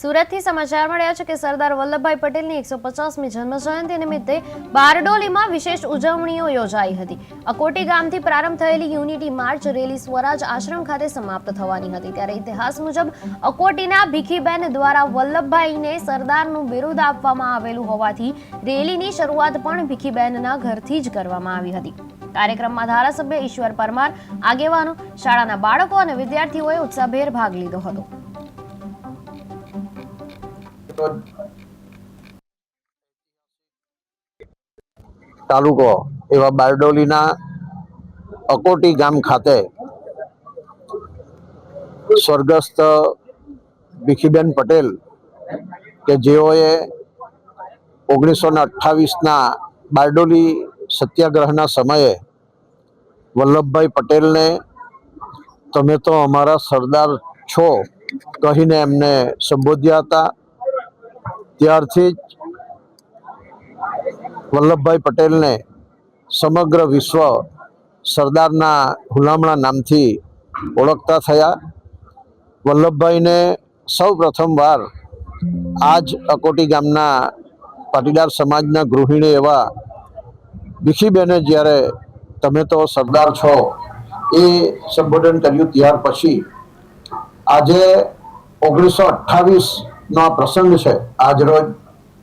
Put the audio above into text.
સુરતથી સમાચાર મળ્યા છે કે સરદાર વલ્લભભાઈ પટેલની 150મી જન્મજયંતિ નિમિત્તે બારડોલીમાં વિશેષ ઉજવણીઓ યોજાઈ હતી। અકોટી ગામથી પ્રારંભ થયેલી unity March rally Swaraj Ashram ખાતે સમાપ્ત થવાની હતી। ત્યારે ઇતિહાસ મુજબ અકોટીના ભીખીબેન દ્વારા વલ્લભભાઈને સરદારનું બિરુદ આપવામાં આવેલું હોવાથી રેલીની શરૂઆત પણ ભીખીબેનના ઘરથી જ કરવામાં આવી હતી। કાર્યક્રમમાં ધારાસભ્ય ઈશ્વર પરમાર, આગેવાનો, શાળાના બાળકો અને વિદ્યાર્થીઓએ ઉત્સાહભેર ભાગ લીધો હતો। તાલુકો એવા બારડોલીના અકોટી ગામ ખાતે સ્વર્ગસ્થ ભીખીબેન પટેલ કે જેઓએ 1928ના બારડોલી સત્યાગ્રહના સમયે વલ્લભભાઈ પટેલને તમે તો અમારા સરદાર છો કહીને એમને સંબોધ્યા હતા। ત્યારથી જ વલ્લભભાઈ પટેલને સમગ્ર વિશ્વ સરદારના હુલામણા નામથી ઓળખતા થયા। વલ્લભભાઈને સૌ પ્રથમવાર આ જ અકોટી ગામના પાટીદાર સમાજના ગૃહિણી એવા ભીખીબેને જ્યારે તમે તો સરદાર છો એ સંબોધન કર્યું, ત્યાર પછી આજે 1928નો આ પ્રસંગ છે। આજરોજ